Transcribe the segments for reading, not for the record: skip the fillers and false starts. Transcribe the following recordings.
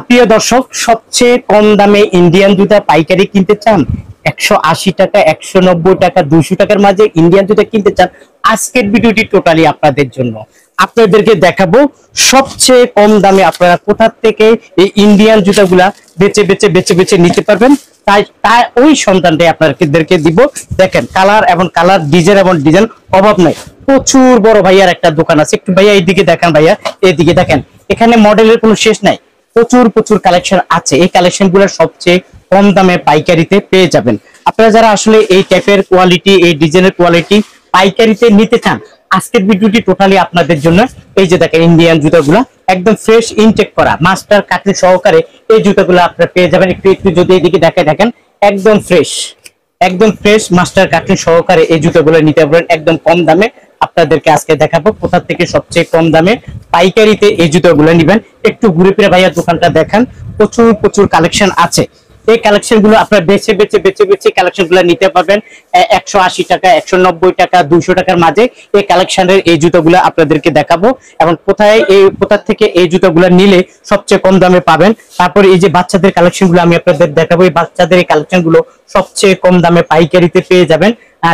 প্রিয় দর্শক, সবচেয়ে কম দামে ইন্ডিয়ান জুতা পাইকারি কিনতে চান? 180 টাকা, 190 টাকা, 200 টাকার মাঝে ইন্ডিয়ান জুতা কিনতে চান? আজকের ভিডিওটি টোটালি আপনাদের জন্য। আপনাদেরকে দেখাবো সবচেয়ে কম দামে আপনারা কোথা থেকে এই ইন্ডিয়ান জুতাগুলা বেচে বেচে বেচে বেচে নিতে পারবেন। তাই ওই সন্ধানটাই আপনাদেরকে দিব। দেখেন, কালার এবং কালার, ডিজাইন এবং ডিজাইন অভাব নাই। প্রচুর বড় ভাইয়ার একটা দোকান আছে। একটু ভাইয়া এইদিকে দেখেন, ভাইয়া এইদিকে দেখেন, এখানে মডেলের কোনো শেষ নাই। প্রচুর প্রচুর কালেকশন আছে। এই কালেকশন গুলো সবচেয়ে কম দামে পাইকারিতে পেয়ে যাবেন। আপনারা যারা আসলে এই টাইপের কোয়ালিটি, এই ডিজাইনের কোয়ালিটি পাইকারিতে নিতে চান, আজকের ভিডিওটি টোটালি আপনাদের জন্য। এই যে দেখেন, ইন্ডিয়ান জুতাগুলো একদম ফ্রেশ ইনটেক করা, মাস্টার কাটলি সহকারে এই জুতাগুলো আপনারা পেয়ে যাবেন। একটু একটু যদি এদিকে দেখেন, একদম ফ্রেশ, একদম ফ্রেশ মাস্টার কাটলি সহকারে এই জুতাগুলো নিতে পারবেন একদম কম দামে। আপনাদেরকে আজকে দেখাবো কোথা থেকে সবচেয়ে কম দামে পাইকারিতে এই জুতোগুলো নিবেন। একটু ঘুরে ফিরে ভাইয়ার দোকানটা দেখান। প্রচুর প্রচুর কালেকশন আছে। এই কালেকশন গুলো আপনারা বেছে বেছে বেছে বেছে কালেকশন গুলো নিতে পারবেন 180 টাকা, 190 টাকা, 200 টাকার মাঝে। এই কালেকশনের এই জুতোগুলো আপনাদেরকে দেখাবো এবং কোথা থেকে এই জুতোগুলো নিলে সবচেয়ে কম দামে পাবেন। তারপরে এই যে বাচ্চাদের কালেকশন গুলো আমি আপনাদের দেখাবো। এই বাচ্চাদের এই কালেকশন গুলো সবচেয়ে কম দামে পাইকারিতে পেয়ে যাবেন।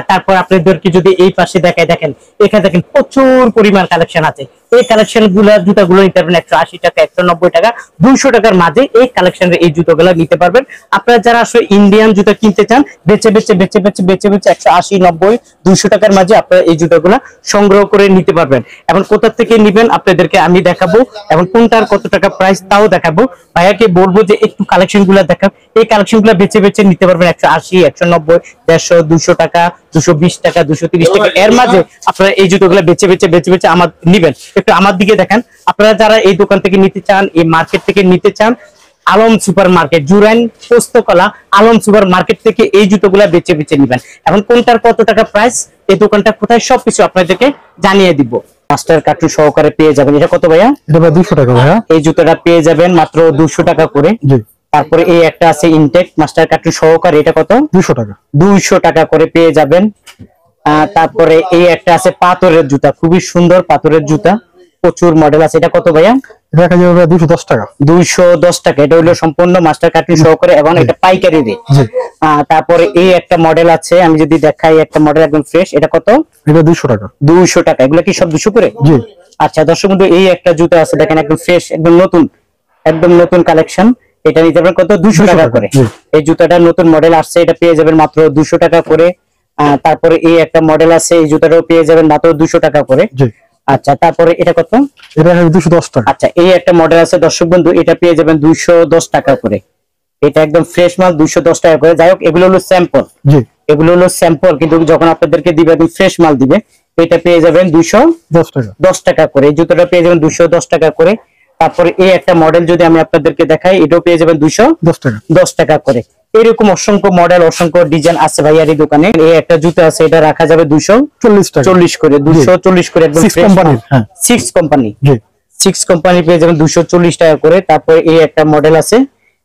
তারপর আপনাদেরকে যদি এই পাশে দেখেন, এখানে দেখেন প্রচুর পরিমাণ কালেকশন আছে। এই কালেকশন গুলো জুতাগুলো নিতে পারবেন 180 টাকা, 190 টাকা, 200 টাকার মাঝে। এই কালেকশনের এই জুতোগুলো নিতে পারবেন। আপনারা যারা আসলে ইন্ডিয়ান জুতা কিনতে চান, বেচে বেচে বেচে বেচে বেচে বেচে 180, 90, 200 টাকার মাঝে আপনারা এই জুতাগুলো সংগ্রহ করে নিতে পারবেন। এবং কোথা থেকে নিবেন আপনাদেরকে আমি দেখাবো এবং কোনটার কত টাকা প্রাইস তাও দেখাবো। ভাইয়াকে বলবো যে একটু কালেকশন গুলা দেখান। এই কালেকশন গুলা বেচে বেচে নিতে পারবেন 180, 190, 150, 200 টাকা, 220 টাকা, 230 টাকা এর মাঝে আপনারা এই জুতোগুলো বেচে বেচে বেচে বেচে আমার নিবেন। একটু আমার দিকে দেখেন। আপনারা যারা এই দোকান থেকে নিতে চান, এই মার্কেট থেকে নিতে চান, Alam super market, Jurain Postogola Alam super market থেকে এই জুতোগুলা বেচে বেচে নিবেন। এখন কোনটার কত টাকা প্রাইস, এই দোকানটা কোথায়, সবকিছু আপনাদেরকে জানিয়ে দিব। মাস্টার কার্টুন সহকারে পেয়ে যাবেন। এটা কত ভাইয়া? এটা 200 টাকা ভাইয়া। এই জুতোটা পেয়ে যাবেন মাত্র 200 টাকা করে। জি। তারপরে এই একটা আছে ইনটেক মাস্টার কার্টুন সহকারে, এটা কত? 200 টাকা। 200 টাকা করে পেয়ে যাবেন। তারপরে এই একটা আছে পাথরের জুতা, খুবই সুন্দর পাথরের জুতা, প্রচুর মডেল আছে। এটা কত ভাইয়া? দেখা যাবে 210 টাকা। 210 টাকা। এটা হলো সম্পূর্ণ মাস্টার কার্টুন সহকারে এবং এটা পাইকারি রেট। তারপরে এই একটা মডেল আছে, আমি যদি দেখাই, একটা মডেল একদম ফ্রেশ। এটা কত? এটা 200 টাকা। 200 টাকা। এগুলো কি সব 200 করে? জি। আচ্ছা দর্শক বন্ধু, এই একটা জুতা আছে দেখেন, একদম ফ্রেশ, একদম নতুন কালেকশন। এটা নিতে পারবেন কত? 200 টাকা করে। এই জুতাটা নতুন মডেল আসছে, এটা পেয়ে যাবেন মাত্র 200 টাকা করে। তারপরে এই একটা মডেল আছে, এই জুতাটাও পেয়ে যাবেন মাত্র 200 টাকা করে। আচ্ছা, তারপরে এটা কত? এটা 210 টাকা। আচ্ছা, এই একটা মডেল আছে দর্শক বন্ধু, এটা পেয়ে যাবেন 210 টাকা করে। এটা একদম ফ্রেশ মাল, 210 টাকা করে। যাই হোক, এগুলো হলো স্যাম্পল। জি। এগুলো হলো স্যাম্পল, কিন্তু যখন আপনাদেরকে দিবে একদম ফ্রেশ মাল দিবে। এটা পেয়ে যাবেন 210 টাকা, 10 টাকা করে। এই জুতোটা পেয়ে যাবেন 210 টাকা করে। তারপরে এই একটা মডেল যদি আমি আপনাদেরকে দেখাই, এটাও পেয়ে যাবেন 210 টাকা, 10 টাকা করে। এরকম অসংখ্য মডেল, অসংখ্য ডিজাইন আছে ভাইয়ার এই দোকানে। এই একটা জুতো আছে, এটা রাখা যাবে 240 টাকা, 40 করে, 240 করে একদম ফ্রেশ কোম্পানি। হ্যাঁ, 6 কোম্পানি। জি, 6 কোম্পানি পেয়ে যাবেন 240 টাকা করে। তারপরে এই একটা মডেল আছে,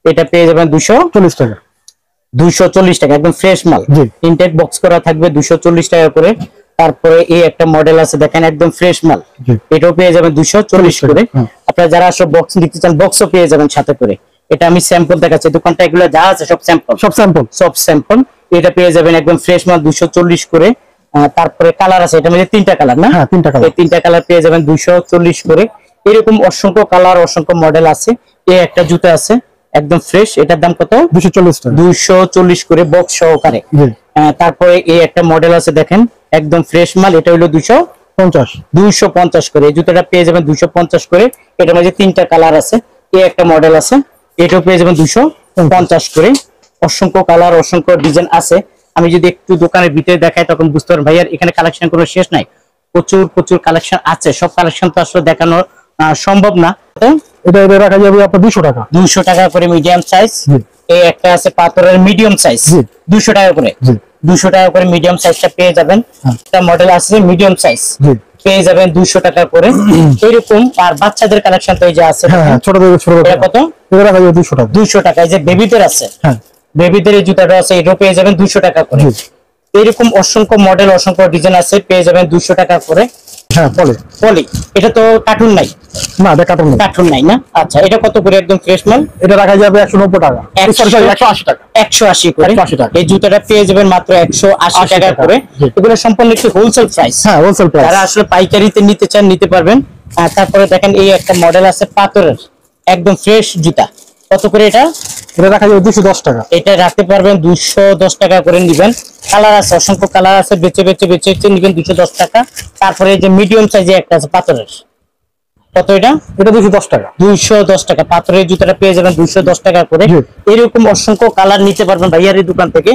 এটা পেয়ে যাবেন 240 টাকা, 240 টাকা, একদম ফ্রেশ মাল। ইনটেক বক্স করা থাকবে, 240 টাকা করে। তারপরে এই একটা মডেল আছে দেখেন, একদম ফ্রেশ মাল, এটাও পেয়ে যাবেন 240 করে। আপনারা যারা আসলে বক্স নিতে চান, বক্সও পেয়ে যাবেন সাথে করে। এটা আমি স্যাম্পল দেখাচ্ছি, দোকানটা এগুলো যা আছে সব স্যাম্পল, সব স্যাম্পল। এটা পেয়ে যাবেন একদম ফ্রেশ মাল 240 করে। তারপরে কালার আছে, এটা মধ্যে 3টা কালার না? হ্যাঁ, 3টা কালার। এই 3টা কালার পেয়ে যাবেন 240 করে। এরকম অসংখ্য কালার, অসংখ্য মডেল আছে। এই একটা জুতো আছে একদম ফ্রেশ, এটার দাম কত? 240 টাকা, 240 করে বক্স সহকারে। তারপরে এই একটা মডেল আছে দেখেন, একদম ফ্রেশ মাল, এটা হলো 250 করে। এই জুতোটা পেয়ে যাবেন 250 করে। এটার মধ্যে 3টা কালার আছে। এই একটা মডেল আছে, এটাও পেয়ে যাবেন 250 করে। অসংখ্য কালার, অসংখ্য ডিজাইন আছে। আমি যদি একটু দোকানের ভিতরে দেখাই, তখন বুঝতে পারবেন ভাইয়ার এখানে কালেকশন কোনো শেষ নাই। প্রচুর প্রচুর কালেকশন আছে। সব কালেকশন তো আসলে দেখানো সম্ভব না। এটা রাখা যাবে আপনার 200 টাকা, 200 টাকা করে মিডিয়াম সাইজ। এই একটা আছে পাথরের মিডিয়াম সাইজ, 200 টাকা করে। 200 টাকা করে মিডিয়াম সাইজটা পেয়ে যাবেন। একটা মডেল আছে মিডিয়াম সাইজ, পেয়ে যাবেন 200 টাকা করে। এরকম আর বাচ্চাদের কালেকশন তো এই যে আছে, ছোটদের কত? এটা রাখা যাবে 200 টাকা, 200 টাকা। এই যে বেবিদের আছে, বেবিদের এই জুতাটা আছে, এটাও পেয়ে যাবেন 200 টাকা করে। এরকম অসংখ্য মডেল, অসংখ্য ডিজাইন আছে, পেয়ে যাবেন 200 টাকা করে। হ্যাঁ পলি। পলি, এটা তো কার্টুন নাই? না এটা কার্টুন না। কার্টুন নাই না। আচ্ছা, এটা কত করে একদম ফ্রেশ মাল? এটা রাখা যাবে 190 টাকা, সরি সরি 180 টাকা। 180 করে। 180 টাকা। এই জুতাটা পেয়ে যাবেন মাত্র 180 টাকা করে। এগুলো সম্পূর্ণ একটি হোলসেল প্রাইস। হ্যাঁ হোলসেল প্রাইস। যারা আসলে পাইকারিতে নিতে চান নিতে পারবেন। তারপরে দেখেন এই একটা মডেল আছে পাথরের, একদম ফ্রেশ জুতা। কত করে এটা? এটা রাখা যাবে 210 টাকা। এটা রাখতে পারবেন 210 টাকা করে নিবেন। কালার আছে, অসংখ্য কালার আছে, বেছে বেছে বেছে বেছে নিবেন 210 টাকা। তারপরে এই যে মিডিয়াম সাইজে একটা আছে পাথরের, কত এটা? এটা 210 টাকা। 210 টাকা পাথরের জুতাটা পেয়ে যাবেন 210 টাকা করে। এরকম অসংখ্য কালার নিতে পারবেন ভাইয়ার এই দোকান থেকে।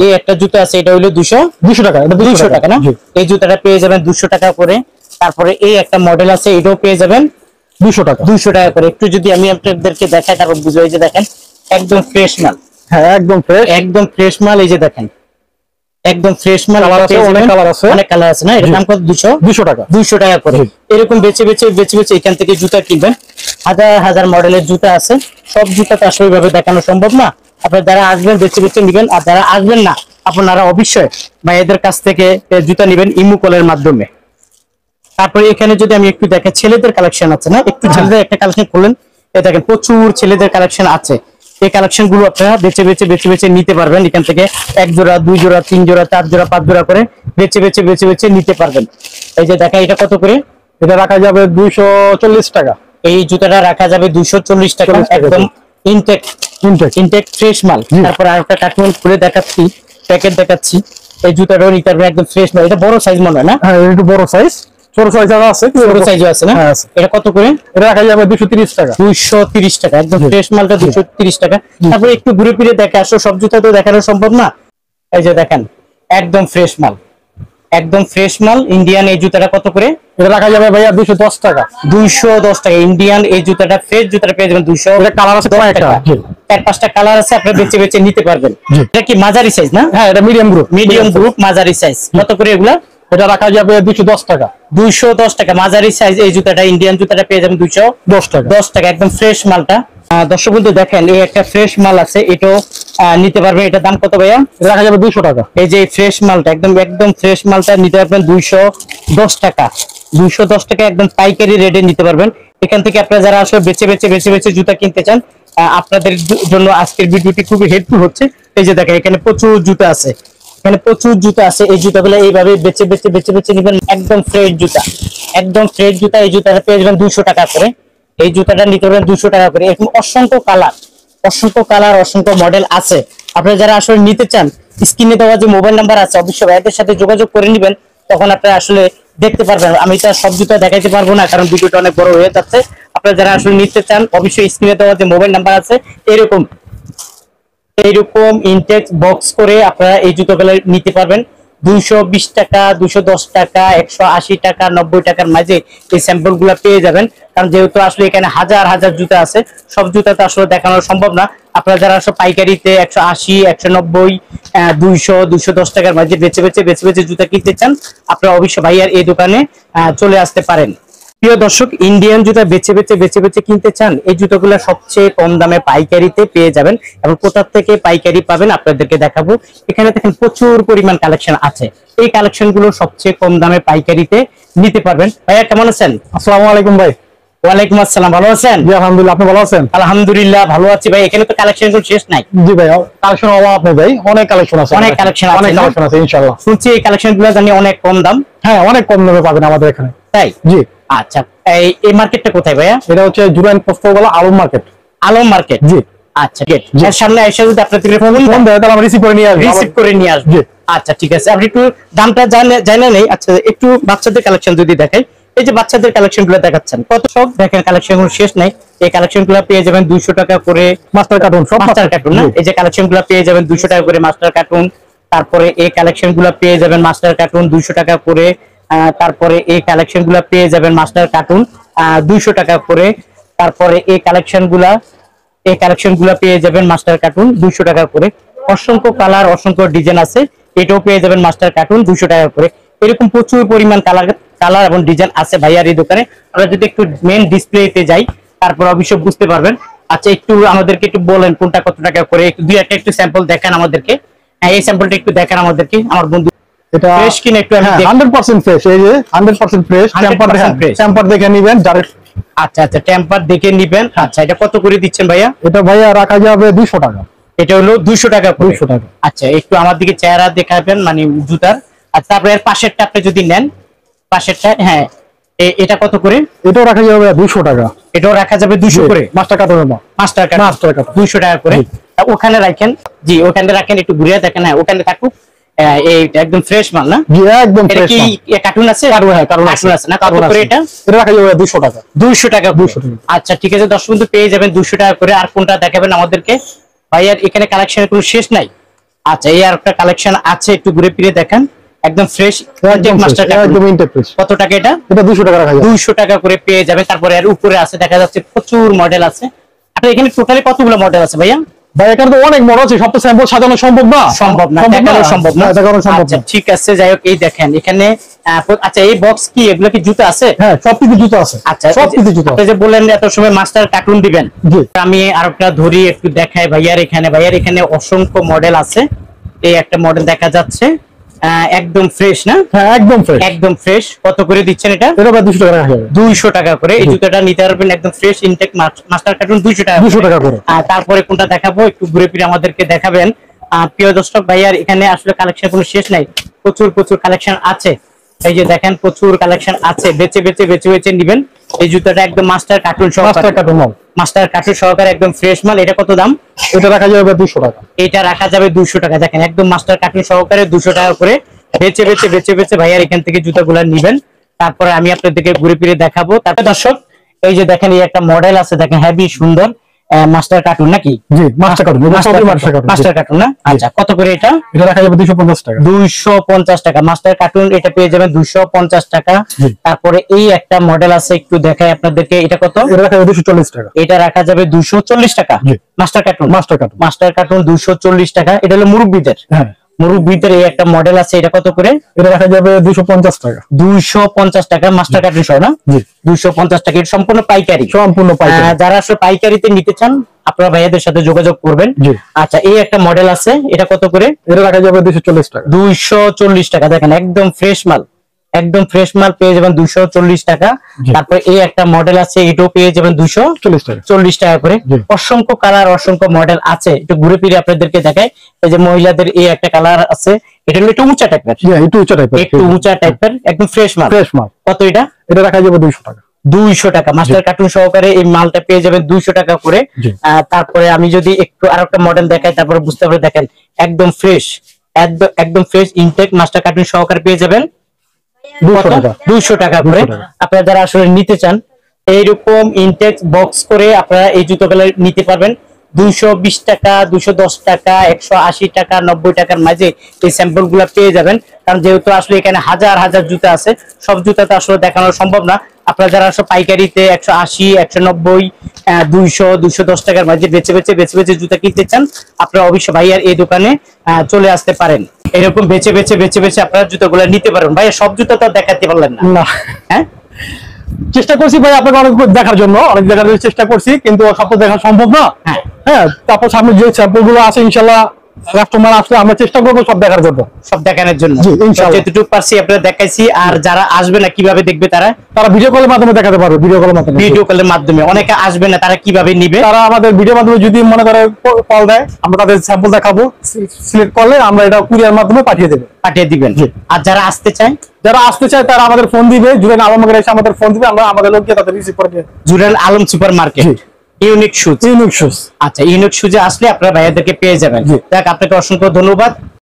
এই একটা জুতা আছে, এটা হলো 200 টাকা। এটা 200 টাকা না? এই জুতাটা পেয়ে যাবেন 200 টাকা করে। তারপরে এই একটা মডেল আছে, এটাও পেয়ে যাবেন 200 টাকা। 200 টাকা করে। একটু যদি আমি আপনাদেরকে দেখাই তারপর বুঝাই, যে দেখেন একদম ফ্রেশ মাল। হ্যাঁ একদম ফ্রেশ, একদম ফ্রেশ মাল। এই যে দেখেন একদম ফ্রেশ মাল। অনেক কালার আছে, অনেক কালার আছে না? এর দাম কত? 200 টাকা। 200 টাকা করে। এরকম বেছে বেছে বেছে বেছে এখান থেকে জুতা কিনবেন। হাজার হাজার মডেলের জুতা আছে, সব জুতা তো আসলে ওইভাবে দেখানো সম্ভব না। আপনারা যারা আসবেন বেছে বেছে নিবেন, আর যারা আসবেন না আপনারা অবশ্যই ভাইয়াদের কাছ থেকে জুতা নিবেন ইমো কলের মাধ্যমে। তারপরে এখানে যদি আমি একটু দেখেন ছেলেদের কালেকশন আছে না, একটু ছেলেদের একটা কালেকশন করলেন। এই দেখেন প্রচুর ছেলেদের কালেকশন আছে। এই কালেকশন গুলো আপনারা বেছে বেছে বেছে বেছে নিতে পারবেন। এখান থেকে 1 জোড়া 2 জোড়া 3 জোড়া 4 জোড়া 5 জোড়া করে বেছে বেছে বেছে বেছে নিতে পারবেন। এই যে দেখেন এটা কত করে? এটা রাখা যাবে 240 টাকা। এই জুতাটা রাখা যাবে 240 টাকা। একদম ইনটেক ইনটেক ফ্রেশ মাল। তারপর আরেকটা কার্টুন খুলে দেখাচ্ছি, প্যাকেট দেখাচ্ছি। এই জুতাটাও নিতে পারবেন, একদম ফ্রেশ মাল। এটা বড় সাইজ মনে হয় না? হ্যাঁ একটু বড় সাইজ, ছোট সাইজ আছে, ছোট সাইজও আছে না? এটা কত করে? এটা রাখা যাবে 230 টাকা। 230 টাকা, একদম ফ্রেশ মালটা 230 টাকা। তারপরে একটু ঘুরে ফিরে দেখে আসো, সব জুতা তো দেখানো সম্ভব না। এই যে দেখেন একদম ফ্রেশ মাল, একদম ফ্রেশ মাল ইন্ডিয়ান। এই জুতাটা কত করে? এটা রাখা যাবে ভাইয়া 210 টাকা। 210 টাকা ইন্ডিয়ান। এই জুতাটা ফ্রেশ জুতাটা পেয়ে যাবেন 200। এটা কালার আছে কয়েকটা, 4-5টা কালার আছে, আপনারা বেছে বেছে নিতে পারবেন। এটা কি মাঝারি সাইজ না? হ্যাঁ এটা মিডিয়াম গ্রুপ। মিডিয়াম গ্রুপ মাঝারি সাইজ। কত করে এগুলা? এটা রাখা যাবে 210 টাকা। 210 টাকা মাঝারি সাইজ। এই জুতাটা ইন্ডিয়ান জুতাটা পেয়ে যাবেন 210 টাকা। 10 টাকা একদম ফ্রেশ মালটা। দর্শক বন্ধু দেখেন এই একটা ফ্রেশ মাল আছে, এটাও নিতে পারবেন। এটার দাম কত ভাইয়া? রাখা যাবে 200 টাকা। এই যে ফ্রেশ মালটা, একদম একদম ফ্রেশ মালটা নিতে পারবেন 210 টাকা। 210 টাকা একদম পাইকারি রেটে নিতে পারবেন। এখান থেকে আপনারা যারা আসলে বেছে বেছে বেছে বেছে জুতা কিনতে চান, আপনাদের জন্য আজকের ভিডিওটি খুবই হেল্পফুল হচ্ছে। এই যে দেখেন এখানে প্রচুর জুতা আছে, এখানে প্রচুর জুতা আছে। এই জুতাগুলো এইভাবে বেছে বেছে বেছে বেছে নিবেন। একদম ফ্রেশ জুতা, একদম ফ্রেশ জুতা। এই জুতাটা পেয়ে যাবেন 200 টাকা করে। এই জুতাটা নিতে পারবেন 200 টাকা করে। এরকম অসংখ্য কালার, অসংখ্য কালার, অসংখ্য মডেল আছে। আপনারা যারা আসলে নিতে চান, স্ক্রিনে দেওয়া যে মোবাইল নাম্বার আছে অবশ্যই ভাইদের সাথে যোগাযোগ করে নেবেন। তখন আপনারা আসলে দেখতে পারবেন। আমি তো সব জুতা দেখাইতে পারবো না, কারণ ভিডিওটা অনেক বড় হয়ে যাচ্ছে। আপনারা যারা আসলে নিতে চান অবশ্যই স্ক্রিনে দেওয়া যে মোবাইল নাম্বার আছে এরকম এইরকম ইনটেক বক্স করে আপনারা এই জুতোগুলো নিতে পারবেন। 220 টাকা, 210 টাকা, 180 টাকা, 90 টাকার মাঝে এই স্যাম্পল গুলা পেয়ে যাবেন। কারণ যেহেতু আসলে এখানে হাজার হাজার জুতা আছে, সব জুতা তো আসলে দেখানো সম্ভব না। আপনারা যারা আসলে পাইকারিতে 180, 190, 200, 210 টাকার মাঝে বেছে বেছে বেছে বেছে জুতা কিনতে চান, আপনারা অবশ্যই ভাইয়ার এই দোকানে চলে আসতে পারেন। প্রিয় দর্শক, ইন্ডিয়ান জুতা বেছে বেছে বেছে বেছে কিনতে চান, এই জুতাগুলো সবচেয়ে কম দামে পাইকারিতে পেয়ে যাবেন। এবং কোথা থেকে পাইকারি পাবেন আপনাদেরকে দেখাবো। এখানে দেখেন প্রচুর পরিমাণ কালেকশন আছে। এই কালেকশন গুলো সবচেয়ে কম দামে পাইকারিতে নিতে পারবেন। ভাইয়া কেমন আছেন? আসসালামু আলাইকুম ভাই। ওয়ালাইকুম আসসালাম। ভালো আছেন? জি আলহামদুলিল্লাহ, আপনি ভালো আছেন? আলহামদুলিল্লাহ ভালো আছি ভাই। এখানে তো কালেকশন গুলো শেষ নাই। জি ভাই, কালেকশন অভাব নেই ভাই, অনেক কালেকশন আছে। অনেক কালেকশন আছে, অনেক কালেকশন আছে ইনশাআল্লাহ। শুনছি এই কালেকশন গুলো জানি অনেক কম দাম। হ্যাঁ অনেক কম দামে পাবেন আমাদের এখানে। তাই? জি। আচ্ছা, এই মার্কেটটা কোথায় ভাইয়া? এটা হচ্ছে জুরাইন পোস্তগোলা আলম মার্কেট। আলম মার্কেট। জি। আচ্ছা ঠিক আছে। এর সামনে এসে যদি আপনাদের ফোন দেয় তাহলে আমরা রিসিভ করে নিয়ে আসব। রিসিভ করে নিয়ে আসব। আচ্ছা ঠিক আছে। আপনি একটু দামটা জানা নেই। আচ্ছা একটু বাচ্চাদের কালেকশন যদি দেখাই। এই যে বাচ্চাদের কালেকশন গুলো দেখাচ্ছেন, কত সব দেখেন কালেকশন গুলো শেষ নাই। এই কালেকশন গুলো পেয়ে যাবেন 200 টাকা করে। মাস্টার কার্টুন, সব মাস্টার কার্টুন না? এই যে কালেকশন গুলো পেয়ে যাবেন 200 টাকা করে মাস্টার কার্টুন। তারপরে এই কালেকশন গুলো পেয়ে যাবেন মাস্টার কার্টুন 200 টাকা করে। তারপরে এই কালেকশন গুলো পেয়ে যাবেন মাস্টার কার্টুন 200 টাকা করে। তারপরে এই কালেকশন গুলা পেয়ে যাবেন মাস্টার কার্টুন 200 টাকা করে। অসংখ্য কালার, অসংখ্য ডিজাইন আছে। এটাও পেয়ে যাবেন মাস্টার কার্টুন 200 টাকা করে। এরকম প্রচুর পরিমাণ কালার এবং ডিজাইন আছে ভাইয়ার এই দোকানে। আমরা যদি একটু মেইন ডিসপ্লেতে যাই তারপর অবশ্যই বুঝতে পারবেন। আচ্ছা একটু আমাদেরকে একটু বলেন কোনটা কত টাকা করে, একটু দুই একটা একটু স্যাম্পল দেখান আমাদেরকে। এই স্যাম্পলটা একটু দেখান আমাদেরকে আমার বন্ধু। এটা ফ্রেশ কিনা একটু আমি 100% ফ্রেশ, এই যে 100% ফ্রেশ। 100% fresh। টেম্পার দেখে নেবেন ডাইরেক্ট। আচ্ছা আচ্ছা, টেম্পার দেখে নিবেন। আচ্ছা, এটা কত করে দিচ্ছেন ভাইয়া? এটা ভাইয়া রাখা যাবে 200 টাকা। এটা হলো 200 টাকা করে। 200 টাকা। আচ্ছা, একটু আমার দিকে চেহারা দেখাবেন মানে জুতার। আচ্ছা, তারপরে এর পাশেরটা আপনি যদি নেন, পাশেরটা, হ্যাঁ, এটা কত করে? এটাও রাখা যাবে 200 টাকা। এটাও রাখা যাবে 200 করে। মাস্টার কার্টনের মাল। মাস্টার কার্ড 200 টাকা করে। ওখানে রাখেন, জি ওখানে রাখেন, একটু ঘুরিয়ে দেখেন। হ্যাঁ, ওখানে থাকুক। এইটা একদম ফ্রেশ মাল না? জি একদম এটা ফ্রেশ কি মাল। কার্টুন আছে? কার্টুন আছে না? কত করে এটা? এটা রাখা যাবে 200 টাকা। 200 টাকা। 200 টাকা। আচ্ছা ঠিক আছে, দর্শক বন্ধু পেয়ে যাবেন 200 টাকা করে। আর কোনটা দেখাবেন আমাদেরকে ভাইয়ার? এখানে কালেকশনের কোনো শেষ নাই। আচ্ছা, এই আর একটা কালেকশন আছে, একটু ঘুরে ফিরে দেখেন। একদম ফ্রেশ মাস্টার কার্ড, একদম ইনটেক ফ্রেশ। কত টাকা এটা? এটা 200 টাকা রাখা যাবে। 200 টাকা করে পেয়ে যাবে। তারপরে এর উপরে আছে, দেখা যাচ্ছে প্রচুর মডেল আছে। আপনার এখানে টোটালি কতগুলো মডেল আছে ভাইয়া? ভাই এখানে তো অনেক মডেল আছে, সব তো স্যাম্পল সাজানো সম্ভব না। সম্ভব না, দেখানো সম্ভব না। দেখানো সম্ভব আচ্ছা না। ঠিক আছে, যাই হোক, এই দেখেন এখানে। আচ্ছা, এই বক্স কি, এগুলো কি জুতা আছে? হ্যাঁ, সব কিছু জুতো আছে। আচ্ছা, সব কিছু জুতো আপনি যে বললেন এত সময় মাস্টার কার্টুন দিবেন, জি। আমি আরেকটা ধরি একটু দেখাই ভাইয়ার এখানে অসংখ্য মডেল আছে। এই একটা মডেল দেখা যাচ্ছে, একদম ফ্রেশ না? হ্যাঁ, একদম ফ্রেশ। একদম ফ্রেশ। কত করে দিচ্ছেন এটা? এটা ভাই 200 টাকা রাখা যাবে। 200 টাকা করে। এই জুতাটা নিতে পারবেন, একদম ফ্রেশ ইনটেক মাস্টার কার্টুন 200 টাকা। 200 টাকা করে। তারপরে কোনটা দেখাবো, একটু ঘুরে ফিরে আমাদেরকে দেখাবেন। প্রিয় দর্শক ভাইয়ার এখানে আসলে কালেকশন কোনো শেষ নাই, প্রচুর কালেকশন আছে। এই যে দেখেন, প্রচুর কালেকশন আছে। বেছে বেছে নিবেন। এই জুতাটা একদম মাস্টার কার্টুন সহকারে একদম ফ্রেশ মাল। এটা কত দাম? এটা রাখা যাবে 200 টাকা। এটা রাখা যাবে 200 টাকা। দেখেন, একদম মাস্টার কার্টুন সহকারে 200 টাকা করে বেছে ভাইয়ার এখান থেকে জুতাগুলো নিবেন। তারপরে আমি আপনাদেরকে ঘুরে ফিরে দেখাবো। তারপরে দর্শক, এই যে দেখেন, এই একটা মডেল আছে, দেখেন হেভি সুন্দর মাস্টার কার্টুন নাকি? জি, মাস্টার কার্টুন। মাস্টার কার্টুন না? আচ্ছা, কত করে এটা? এটা রাখা যাবে 250 টাকা। 250 টাকা মাস্টার কার্টুন, এটা পেয়ে যাবেন 250 টাকা। তারপরে এই একটা মডেল আছে, একটু দেখাই আপনাদেরকে। এটা কত? এটা রাখা যাবে 240 টাকা। এটা রাখা যাবে 240 টাকা। মাস্টার কার্টুন 240 টাকা। এটা হলো মুরব্বিদের। হ্যাঁ, মুরব্বিদের এই একটা মডেল আছে, এটা কত করে? এটা রাখা যাবে 250 টাকা। 250 টাকা মাস্টার কার্টুন সহ না? জি, 250 টাকা। এটা সম্পূর্ণ পাইকারি। যারা আসলে পাইকারিতে নিতে চান, আপনারা ভাইয়াদের সাথে যোগাযোগ করবেন। আচ্ছা, এই একটা মডেল আছে, এটা কত করে? এটা রাখা যাবে 240 টাকা। 240 টাকা। দেখেন, একদম ফ্রেশ মাল পেয়ে যাবেন 240 টাকা। তারপরে এই একটা মডেল আছে, এটাও পেয়ে যাবেন 240 টাকা করে। অসংখ্য কালার, অসংখ্য মডেল আছে। একটু ঘুরে ফিরে আপনাদেরকে দেখাই। এই যে মহিলাদের এই একটা কালার আছে, এটা হলো একটু উঁচা টাইপের। একটু উঁচা টাইপের, একদম ফ্রেশ মাল। কত এটা? এটা রাখা যাবে 200 টাকা। 200 টাকা মাস্টার কার্টুন সহকারে এই মালটা পেয়ে যাবেন 200 টাকা করে। তারপরে আমি যদি একটু আরেকটা মডেল দেখাই, তারপরে বুঝতে পারবেন। দেখেন, একদম ফ্রেশ ইনটেক মাস্টার কার্টুন সহকারে পেয়ে যাবেন 200 টাকা করে। আপনারা যারা আসলে নিতে চান, এইরকম ইনটেক বক্স করে আপনারা এই জুতোগুলো নিতে পারবেন 220 টাকা, 210 টাকা, 180 টাকা, 90 টাকার মাঝে এই স্যাম্পল গুলা পেয়ে যাবেন। কারণ যেহেতু আসলে এখানে হাজার জুতা আছে, সব জুতা তো আসলে দেখানো সম্ভব না। আপনারা যারা আসলে পাইকারিতে 180, 190, 200, 210 টাকার মাঝে বেছে জুতা কিনতে চান, আপনারা অবশ্যই ভাইয়ার এই দোকানে চলে আসতে পারেন। এরকম বেছে আপনারা জুতাগুলো নিতে পারেন। ভাইয়া সব জুতা তো দেখাতে পারলেন না। হ্যাঁ, চেষ্টা করছি ভাই, আপনাকে অনেক দেখার জন্য দেখার চেষ্টা করছি, কিন্তু সব তো দেখা সম্ভব না। হ্যাঁ, তারপর সামনে যে স্যাম্পল গুলো আছে, ইনশাল্লাহ কাস্টমার আসলে আমরা চেষ্টা করবো সব দেখার জন্য। জি, ইনশাআল্লাহ যতটুকু পারছি আপনারা দেখাইছি। আর যারা আসবে না, কিভাবে দেখবে? তারা ভিডিও কলের মাধ্যমে দেখাতে পারবে। ভিডিও কলের মাধ্যমে। অনেকে আসবে না, তারা কিভাবে নিবে? তারা আমাদের ভিডিও মাধ্যমে যদি মনে করে কল দেয়, আমরা তাদের স্যাম্পল দেখাবো, সিলেক্ট করলে আমরা এটা কুরিয়ার মাধ্যমে পাঠিয়ে দিবেন। আর যারা আসতে চায় তারা আমাদের ফোন দিবে। জুরাইন আলম এসে আমাদের ফোন দিবে, আমরা আমাদের লোককে তাদের রিসিভ করে দেব। Jurain Alam super market, unique shoes. আচ্ছা, ইউনিক শুজে আসলে আপনারা ভাইয়াদেরকে পেয়ে যাবেন। দেখ, আপনাকে অসংখ্য ধন্যবাদ।